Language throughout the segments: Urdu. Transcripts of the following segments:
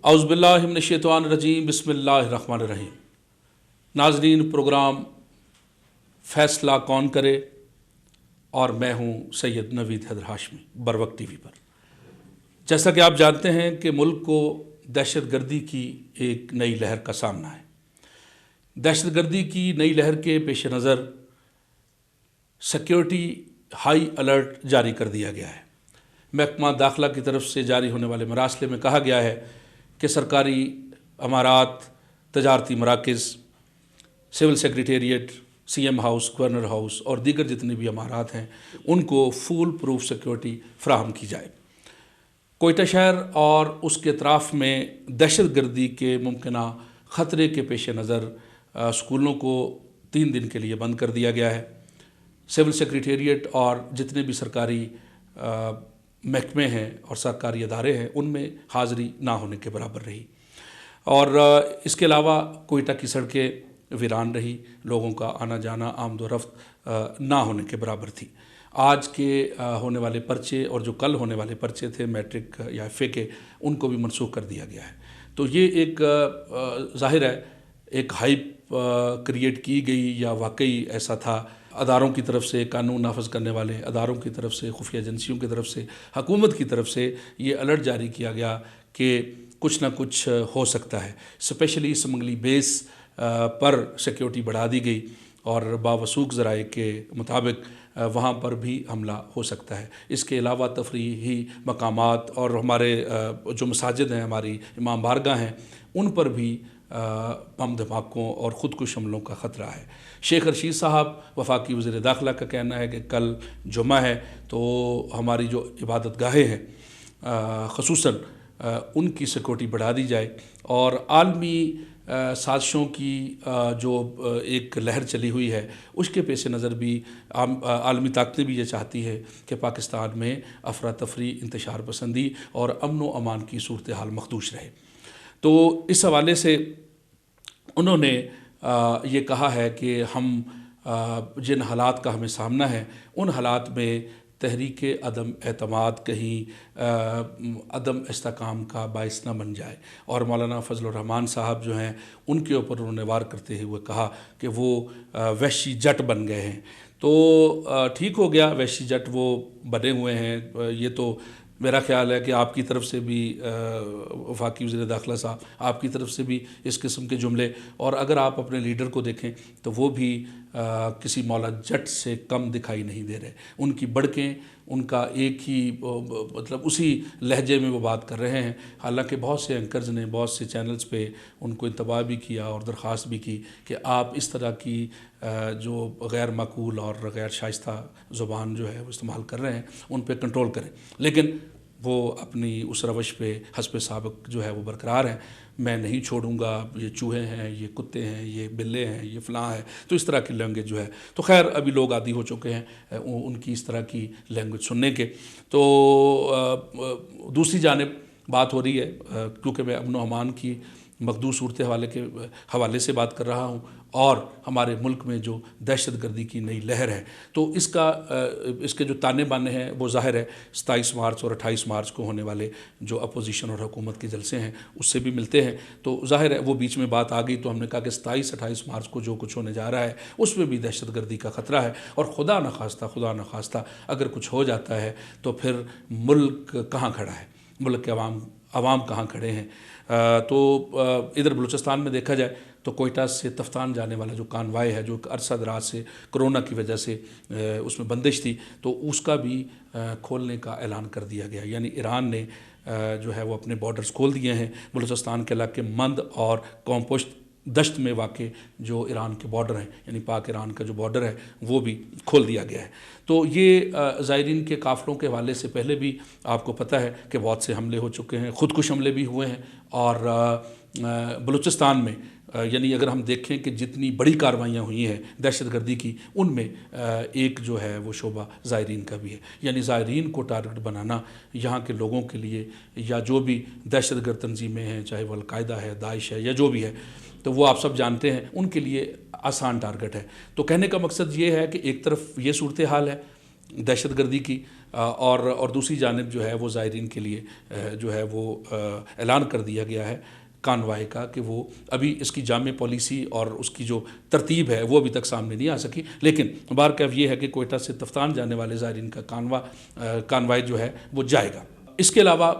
اعوذ باللہ من الشیطان الرجیم بسم اللہ الرحمن الرحیم۔ ناظرین، پروگرام فیصلہ کون کرے اور میں ہوں سید نوید حیدر ہاشمی بروقت ٹی وی پر۔ جیسا کہ آپ جانتے ہیں کہ ملک کو دہشت گردی کی ایک نئی لہر کا سامنا ہے۔ دہشت گردی کی نئی لہر کے پیش نظر سیکیورٹی ہائی الرٹ جاری کر دیا گیا ہے۔ محکمہ داخلہ کی طرف سے جاری ہونے والے مراسلے میں کہا گیا ہے کہ سرکاری عمارات، تجارتی مراکز، civil secretariat, C M house, governor house اور دیگر جتنے بھی عمارات ہیں ان کو فول پروف سیکیورٹی فراہم کی جائے۔ کوئٹہ شہر اور اس کے اطراف میں دہشت گردی کے ممکنہ خطرے کے پیش نظر اسکولوں کو 3 دن کے لیے بند کر دیا گیا ہے۔ سول سیکریٹریٹ اور جتنے بھی سرکاری محکمے ہیں اور سرکاری ادارے ہیں ان میں حاضری نہ ہونے کے برابر رہی، اور اس کے علاوہ کوئٹہ کی سڑکیں ویران رہی، لوگوں کا آنا جانا آمد و رفت نہ ہونے کے برابر تھی۔ آج کے ہونے والے پرچے اور جو کل ہونے والے پرچے تھے میٹرک یا ایف اے کے، ان کو بھی منسوخ کر دیا گیا ہے۔ تو یہ ایک ظاہر ہے ایک ہائپ کریٹ کی گئی یا واقعی ایسا تھا۔ اداروں کی طرف سے، قانون نافذ کرنے والے اداروں کی طرف سے، خفیہ ایجنسیوں کی طرف سے، حکومت کی طرف سے یہ الرٹ جاری کیا گیا کہ کچھ نہ کچھ ہو سکتا ہے۔ اسپیشلی سمنگلی بیس پر سیکیورٹی بڑھا دی گئی اور باوثوق ذرائع کے مطابق وہاں پر بھی حملہ ہو سکتا ہے۔ اس کے علاوہ تفریحی مقامات اور ہمارے جو مساجد ہیں، ہماری امام بارگاہ ہیں، ان پر بھی بم دھماکوں اور خودکش حملوں کا خطرہ ہے۔ شیخ رشید صاحب وفاقی وزیر داخلہ کا کہنا ہے کہ کل جمعہ ہے تو ہماری جو عبادت گاہیں ہیں خصوصاً ان کی سیکورٹی بڑھا دی جائے، اور عالمی سازشوں کی جو ایک لہر چلی ہوئی ہے اس کے پیش نظر بھی عالمی طاقتیں بھی یہ چاہتی ہے کہ پاکستان میں افراتفری، انتشار پسندی اور امن و امان کی صورتحال مخدوش رہے۔ تو اس حوالے سے انہوں نے یہ کہا ہے کہ ہم جن حالات کا ہمیں سامنا ہے ان حالات میں تحریک عدم اعتماد کہیں عدم استحکام کا باعث نہ بن جائے، اور مولانا فضل الرحمان صاحب جو ہیں ان کے اوپر انہوں نے وار کرتے ہوئے کہا کہ وہ وحشی جٹ بن گئے ہیں۔ تو ٹھیک ہو گیا، وحشی جٹ وہ بنے ہوئے ہیں۔ یہ تو میرا خیال ہے کہ آپ کی طرف سے بھی وفاقی وزیر داخلہ صاحب، آپ کی طرف سے بھی اس قسم کے جملے، اور اگر آپ اپنے لیڈر کو دیکھیں تو وہ بھی کسی مولا جٹ سے کم دکھائی نہیں دے رہے۔ ان کی بڑکیں، ان کا ایک ہی مطلب اسی لہجے میں وہ بات کر رہے ہیں۔ حالانکہ بہت سے اینکرز نے بہت سے چینلز پہ ان کو انتباہ بھی کیا اور درخواست بھی کی کہ آپ اس طرح کی جو غیر معقول اور غیر شائستہ زبان جو ہے وہ استعمال کر رہے ہیں ان پہ کنٹرول کریں، لیکن وہ اپنی اس روش پہ حسب سابق جو ہے وہ برقرار ہیں۔ میں نہیں چھوڑوں گا، یہ چوہے ہیں، یہ کتے ہیں، یہ بلے ہیں، یہ فلاں ہے، تو اس طرح کی لینگویج جو ہے، تو خیر ابھی لوگ عادی ہو چکے ہیں ان کی اس طرح کی لینگویج سننے کے۔ تو دوسری جانب بات ہو رہی ہے، کیونکہ میں امن و امان کی مقدوس صورت حوالے سے بات کر رہا ہوں اور ہمارے ملک میں جو دہشت گردی کی نئی لہر ہے، تو اس کے جو تانے بانے ہیں وہ ظاہر ہے 27 مارچ اور 28 مارچ کو ہونے والے جو اپوزیشن اور حکومت کے جلسے ہیں اس سے بھی ملتے ہیں۔ تو ظاہر ہے وہ بیچ میں بات آ گئی تو ہم نے کہا کہ 27-28 مارچ کو جو کچھ ہونے جا رہا ہے اس میں بھی دہشت گردی کا خطرہ ہے، اور خدا نخواستہ اگر کچھ ہو جاتا ہے تو پھر ملک کہاں کھڑا ہے، ملک کے عوام کہاں کھڑے ہیں۔ تو ادھر بلوچستان میں دیکھا جائے تو کوئٹہ سے تفتان جانے والا جو کانوائے ہے، جو عرصہ دراز سے کرونا کی وجہ سے اس میں بندش تھی، تو اس کا بھی کھولنے کا اعلان کر دیا گیا۔ یعنی ایران نے جو ہے وہ اپنے بارڈرز کھول دیے ہیں۔ بلوچستان کے علاقے مند اور قوم پشت دشت میں واقع جو ایران کے بارڈر ہیں، یعنی پاک ایران کا جو بارڈر ہے وہ بھی کھول دیا گیا ہے۔ تو یہ زائرین کے قافلوں کے حوالے سے پہلے بھی آپ کو پتہ ہے کہ بہت سے حملے ہو چکے ہیں، خودکش حملے بھی ہوئے ہیں، اور بلوچستان میں یعنی اگر ہم دیکھیں کہ جتنی بڑی کارروائیاں ہوئی ہیں دہشت گردی کی، ان میں ایک جو ہے وہ شعبہ زائرین کا بھی ہے۔ یعنی زائرین کو ٹارگٹ بنانا یہاں کے لوگوں کے لیے، یا جو بھی دہشت گرد تنظیمیں ہیں، چاہے وہ القاعدہ ہے، داعش ہے، یا جو بھی ہے، تو وہ آپ سب جانتے ہیں ان کے لیے آسان ٹارگٹ ہے۔ تو کہنے کا مقصد یہ ہے کہ ایک طرف یہ صورتحال ہے دہشت گردی کی، اور دوسری جانب جو ہے وہ زائرین کے لیے جو ہے وہ اعلان کر دیا گیا ہے کانوائے کا کہ وہ ابھی اس کی جامع پالیسی اور اس کی جو ترتیب ہے وہ ابھی تک سامنے نہیں آ سکی، لیکن بہرکیف یہ ہے کہ کوئٹہ سے تفتان جانے والے زائرین کا کانوائے جو ہے وہ جائے گا۔ اس کے علاوہ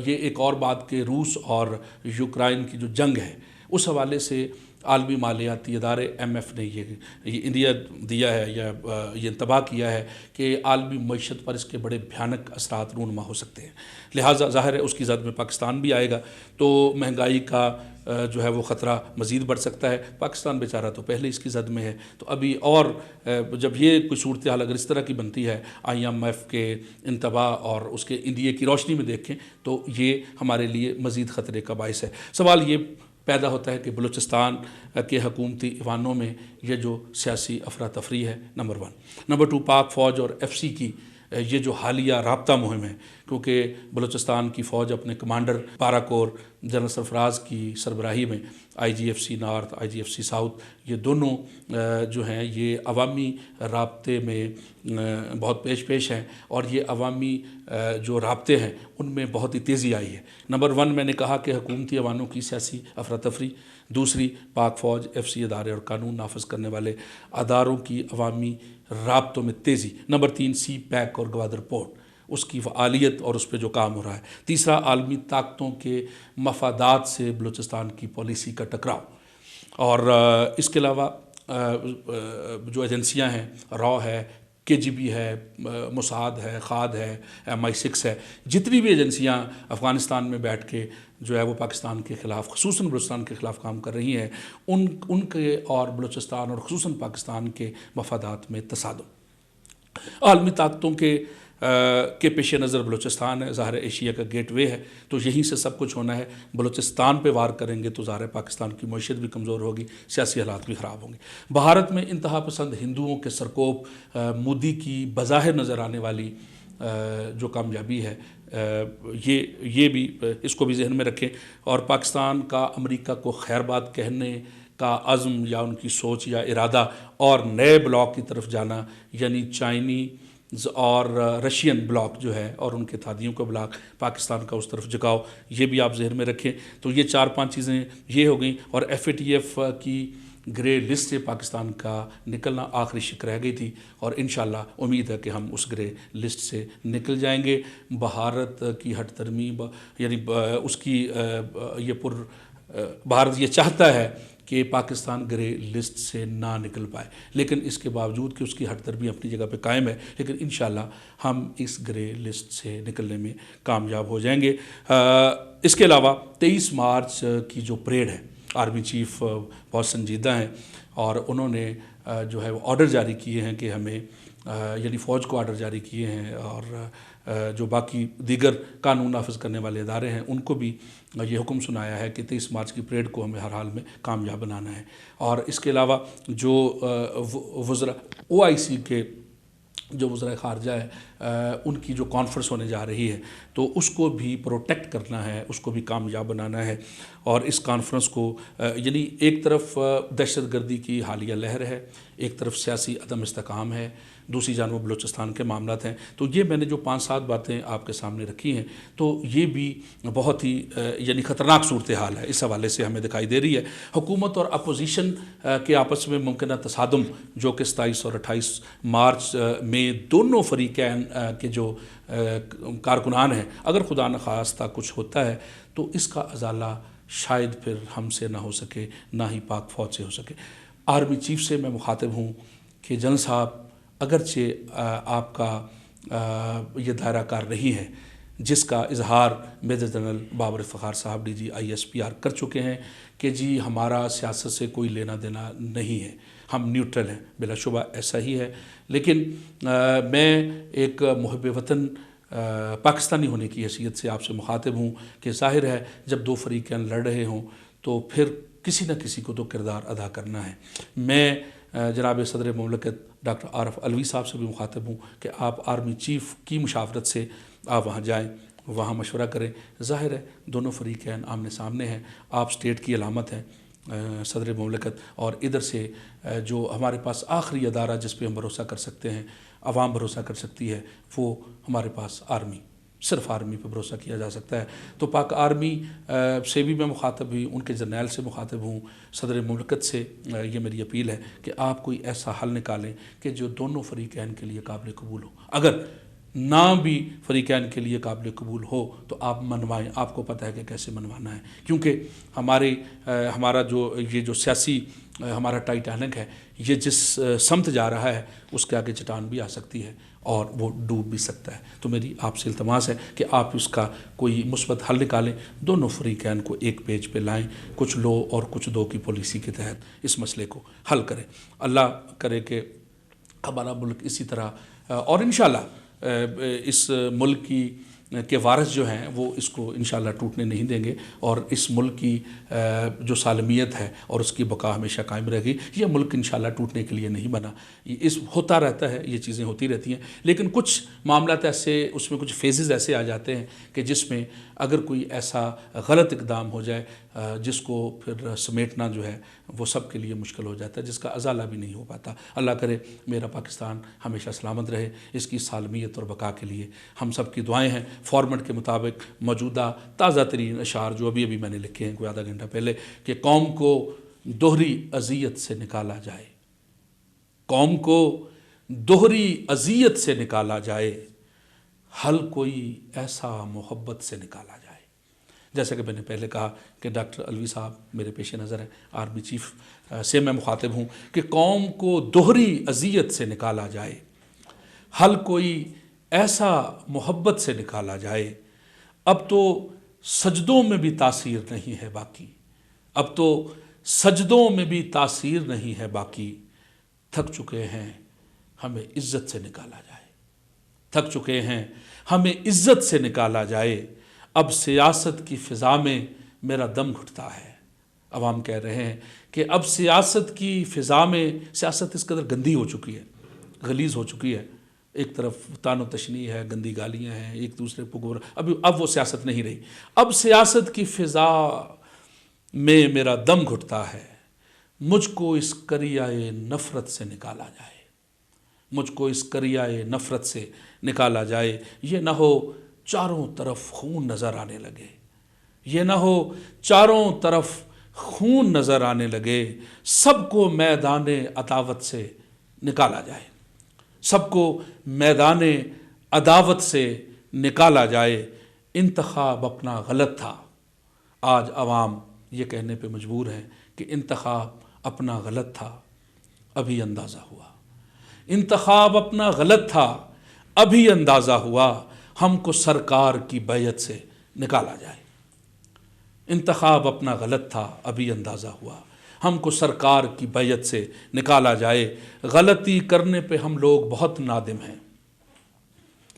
یہ ایک اور بات کہ روس اور یوکرائن کی جو جنگ ہے اس حوالے سے عالمی مالیاتی ادارے MF نے یہ انڈیا دیا ہے یا یہ انتباہ کیا ہے کہ عالمی معیشت پر اس کے بڑے بھیانک اثرات رونما ہو سکتے ہیں، لہٰذا ظاہر ہے اس کی زد میں پاکستان بھی آئے گا، تو مہنگائی کا جو ہے وہ خطرہ مزید بڑھ سکتا ہے۔ پاکستان بیچارہ تو پہلے اس کی زد میں ہے، تو ابھی اور جب یہ کوئی صورتحال اگر اس طرح کی بنتی ہے IMF کے انتباہ اور اس کے انڈیا کی روشنی میں دیکھیں تو یہ ہمارے لیے مزید خطرے کا باعث ہے۔ سوال یہ پیدا ہوتا ہے کہ بلوچستان کے حکومتی ایوانوں میں یہ جو سیاسی افراتفری ہے، نمبر 1، نمبر 2 پاک فوج اور FC کی یہ جو حالیہ رابطہ مہم ہے، کیونکہ بلوچستان کی فوج اپنے کمانڈر پارا کور جنرل سرفراز کی سربراہی میں IGFC نارتھ IGFC ساؤتھ یہ دونوں جو ہیں یہ عوامی رابطے میں بہت پیش ہیں، اور یہ عوامی جو رابطے ہیں ان میں بہت ہی تیزی آئی ہے۔ نمبر 1 میں نے کہا کہ حکومتی ایوانوں کی سیاسی افراتفری، دوسری پاک فوج FC ادارے اور قانون نافذ کرنے والے اداروں کی عوامی رابطوں میں تیزی، نمبر 3 CPAC اور گوادر پورٹ اس کی فعالیت اور اس پہ جو کام ہو رہا ہے، تیسرا عالمی طاقتوں کے مفادات سے بلوچستان کی پالیسی کا ٹکراؤ، اور اس کے علاوہ جو ایجنسیاں ہیں را ہے KGB ہے موساد ہے خاد ہے MI6 ہے، جتنی بھی ایجنسیاں افغانستان میں بیٹھ کے جو ہے وہ پاکستان کے خلاف خصوصاً بلوچستان کے خلاف کام کر رہی ہیں، ان کے اور بلوچستان اور خصوصاً پاکستان کے مفادات میں تصادم۔ عالمی طاقتوں کے پیش نظر بلوچستان ہے، ظاہر ایشیا کا گیٹ وے ہے، تو یہیں سے سب کچھ ہونا ہے۔ بلوچستان پہ وار کریں گے تو ظاہر پاکستان کی معیشت بھی کمزور ہوگی، سیاسی حالات بھی خراب ہوں گے۔ بھارت میں انتہا پسند ہندوؤں کے سرکوب مودی کی بظاہر نظر آنے والی جو کامیابی ہے یہ بھی اس کو بھی ذہن میں رکھیں، اور پاکستان کا امریکہ کو خیر بات کہنے کا عزم یا ان کی سوچ یا ارادہ اور نئے بلاک کی طرف جانا، یعنی چائنیز اور رشین بلاک جو ہے اور ان کے تھادیوں کا بلاک پاکستان کا اس طرف جھکاؤ، یہ بھی آپ ذہن میں رکھیں۔ تو یہ 4-5 چیزیں یہ ہو گئیں، اور FATF کی گرے لسٹ سے پاکستان کا نکلنا آخری شک رہ گئی تھی، اور انشاءاللہ امید ہے کہ ہم اس گرے لسٹ سے نکل جائیں گے۔ بھارت کی ہٹ ترمیم یعنی اس کی یہ بھارت یہ چاہتا ہے کہ پاکستان گرے لسٹ سے نہ نکل پائے، لیکن اس کے باوجود کہ اس کی ہٹ ترمیم اپنی جگہ پہ قائم ہے، لیکن انشاءاللہ ہم اس گرے لسٹ سے نکلنے میں کامیاب ہو جائیں گے۔ اس کے علاوہ 23 مارچ کی جو پریڈ ہے، آرمی چیف بہت سنجیدہ ہیں اور انہوں نے جو ہے وہ آرڈر جاری کیے ہیں کہ ہمیں یعنی فوج کو آرڈر جاری کیے ہیں، اور جو باقی دیگر قانون نافذ کرنے والے ادارے ہیں ان کو بھی یہ حکم سنایا ہے کہ 23 مارچ کی پریڈ کو ہمیں ہر حال میں کامیاب بنانا ہے۔ اور اس کے علاوہ جو وزراء OIC کے جو وزراء خارجہ ہے ان کی جو کانفرنس ہونے جا رہی ہے تو اس کو بھی پروٹیکٹ کرنا ہے، اس کو بھی کامیاب بنانا ہے، اور اس کانفرنس کو یعنی ایک طرف دہشت گردی کی حالیہ لہر ہے، ایک طرف سیاسی عدم استحکام ہے، دوسری جانب بلوچستان کے معاملات ہیں، تو یہ میں نے جو 5-7 باتیں آپ کے سامنے رکھی ہیں تو یہ بھی بہت ہی یعنی خطرناک صورتحال ہے، اس حوالے سے ہمیں دکھائی دے رہی ہے۔ حکومت اور اپوزیشن کے آپس میں ممکنہ تصادم جو کہ 27 اور 28 مارچ میں دونوں فریقین کے جو کارکنان ہیں، اگر خدا نخواستہ کچھ ہوتا ہے تو اس کا ازالہ شاید پھر ہم سے نہ ہو سکے، نہ ہی پاک فوج سے ہو سکے۔ آرمی چیف سے میں مخاطب ہوں کہ جنرل صاحب اگرچہ آپ کا یہ دائرہ کار نہیں ہے، جس کا اظہار میجر جنرل بابر افتخار صاحب DG ISPR کر چکے ہیں کہ جی ہمارا سیاست سے کوئی لینا دینا نہیں ہے، ہم نیوٹرل ہیں، بلا شبہ ایسا ہی ہے، لیکن میں ایک محب وطن پاکستانی ہونے کی حیثیت سے آپ سے مخاطب ہوں کہ ظاہر ہے جب دو فریقین لڑ رہے ہوں تو پھر کسی نہ کسی کو تو کردار ادا کرنا ہے۔ میں جناب صدر مملکت ڈاکٹر عارف علوی صاحب سے بھی مخاطب ہوں کہ آپ آرمی چیف کی مشاورت سے آپ وہاں جائیں، وہاں مشورہ کریں۔ ظاہر ہے دونوں فریقین آمنے سامنے ہیں، آپ سٹیٹ کی علامت ہیں، صدر مملکت، اور ادھر سے جو ہمارے پاس آخری ادارہ جس پہ ہم بھروسہ کر سکتے ہیں، عوام بھروسہ کر سکتی ہے، وہ ہمارے پاس آرمی، صرف آرمی پہ بھروسہ کیا جا سکتا ہے۔ تو پاک آرمی سے بھی میں مخاطب ہوئی، ان کے جرنیل سے مخاطب ہوں، صدر مملکت سے یہ میری اپیل ہے کہ آپ کوئی ایسا حل نکالیں کہ جو دونوں فریقین کے لیے قابل قبول ہو۔ اگر نہ بھی فریقین کے لیے قابل قبول ہو تو آپ منوائیں، آپ کو پتہ ہے کہ کیسے منوانا ہے، کیونکہ ہمارا جو سیاسی ہمارا ٹائٹینک ہے، یہ جس سمت جا رہا ہے اس کے آگے چٹان بھی آ سکتی ہے اور وہ ڈوب بھی سکتا ہے۔ تو میری آپ سے التماس ہے کہ آپ اس کا کوئی مثبت حل نکالیں، دونوں فریقین کو ایک پیج پہ لائیں، کچھ لو اور کچھ دو کی پالیسی کے تحت اس مسئلے کو حل کریں۔ اللہ کرے کہ ہمارا ملک اسی طرح، اور انشاءاللہ اس ملک کے وارث جو ہیں وہ اس کو انشاءاللہ ٹوٹنے نہیں دیں گے، اور اس ملک کی جو سالمیت ہے اور اس کی بقا ہمیشہ قائم رہے گی۔ یہ ملک انشاءاللہ ٹوٹنے کے لیے نہیں بنا، ہوتا رہتا ہے، یہ چیزیں ہوتی رہتی ہیں، لیکن کچھ معاملات ایسے، اس میں کچھ فیزز ایسے آ جاتے ہیں کہ جس میں اگر کوئی ایسا غلط اقدام ہو جائے جس کو پھر سمیٹنا جو ہے وہ سب کے لیے مشکل ہو جاتا ہے، جس کا ازالہ بھی نہیں ہو پاتا۔ اللہ کرے میرا پاکستان ہمیشہ سلامت رہے، اس کی سالمیت اور بقا کے لیے ہم سب کی دعائیں ہیں۔ فارمیٹ کے مطابق موجودہ تازہ ترین اشعار جو ابھی میں نے لکھے ہیں کوئی آدھا گھنٹہ پہلے، کہ قوم کو دوہری اذیت سے نکالا جائے، قوم کو دوہری اذیت سے نکالا جائے، حل کوئی ایسا محبت سے نکالا جائے۔ جیسا کہ میں نے پہلے کہا کہ ڈاکٹر علوی صاحب میرے پیش نظر ہیں، آرمی چیف سے میں مخاطب ہوں کہ قوم کو دوہری اذیت سے نکالا جائے، حل کوئی ایسا محبت سے نکالا جائے۔ اب تو سجدوں میں بھی تاثیر نہیں ہے باقی، اب تو سجدوں میں بھی تاثیر نہیں ہے باقی، تھک چکے ہیں ہمیں عزت سے نکالا جائے، تھک چکے ہیں ہمیں عزت سے نکالا جائے، اب سیاست کی فضا میں میرا دم گھٹتا ہے۔ عوام کہہ رہے ہیں کہ اب سیاست کی فضا میں، سیاست اس قدر گندی ہو چکی ہے، غلیظ ہو چکی ہے، ایک طرف تان و تشنیع ہے، گندی گالیاں ہیں، ایک دوسرے کو اب وہ سیاست نہیں رہی۔ اب سیاست کی فضا میں میرا دم گھٹتا ہے، مجھ کو اس کریائے نفرت سے نکالا جائے، مجھ کو اس کریائے نفرت سے نکالا جائے۔ یہ نہ ہو چاروں طرف خون نظر آنے لگے، یہ نہ ہو چاروں طرف خون نظر آنے لگے، سب کو میدان عداوت سے نکالا جائے، سب کو میدان عداوت سے نکالا جائے۔ انتخاب اپنا غلط تھا، آج عوام یہ کہنے پہ مجبور ہے کہ انتخاب اپنا غلط تھا، ابھی اندازہ ہوا، انتخاب اپنا غلط تھا، ابھی اندازہ ہوا، ہم کو سرکار کی بیعت سے نکالا جائے۔ انتخاب اپنا غلط تھا، ابھی اندازہ ہوا، ہم کو سرکار کی بیعت سے نکالا جائے۔ غلطی کرنے پہ ہم لوگ بہت نادم ہیں،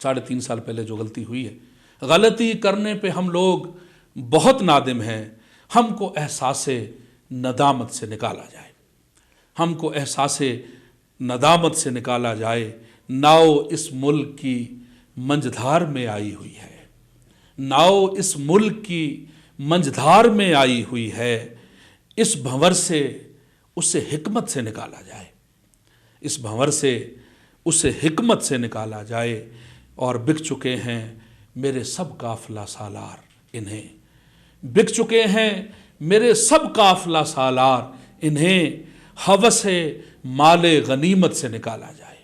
3.5 سال پہلے جو غلطی ہوئی ہے، غلطی کرنے پہ ہم لوگ بہت نادم ہیں، ہم کو احساس ندامت سے نکالا جائے، ہم کو احساس ندامت سے نکالا جائے۔ ناؤ اس ملک کی منجدھار میں آئی ہوئی ہے، ناؤ اس ملک کی منجدھار میں آئی ہوئی ہے، اس بھنور سے اسے حکمت سے نکالا جائے، اس بھنور سے اسے حکمت سے نکالا جائے۔ اور بک چکے ہیں میرے سب قافلہ سالار، انہیں بک چکے ہیں میرے سب قافلہ سالار، انہیں ہوس مال غنیمت سے نکالا جائے،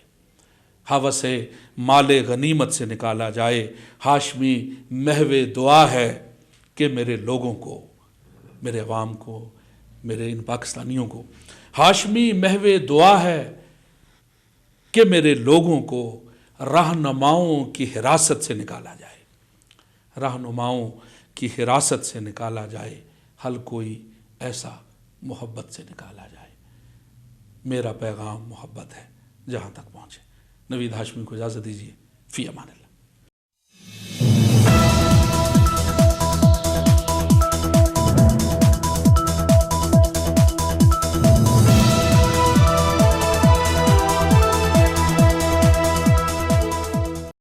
ہوس مال غنیمت سے نکالا جائے۔ ہاشمی محو دعا ہے کہ میرے لوگوں کو، میرے عوام کو، میرے ان پاکستانیوں کو، ہاشمی محو دعا ہے کہ میرے لوگوں کو رہنماؤں کی حراست سے نکالا جائے، رہنماؤں کی حراست سے نکالا جائے، حل کوئی ایسا محبت سے نکالا جائے۔ میرا پیغام محبت ہے، جہاں تک پہنچے۔ نوید ہاشمی کو اجازت دیجیے، فی امان اللہ۔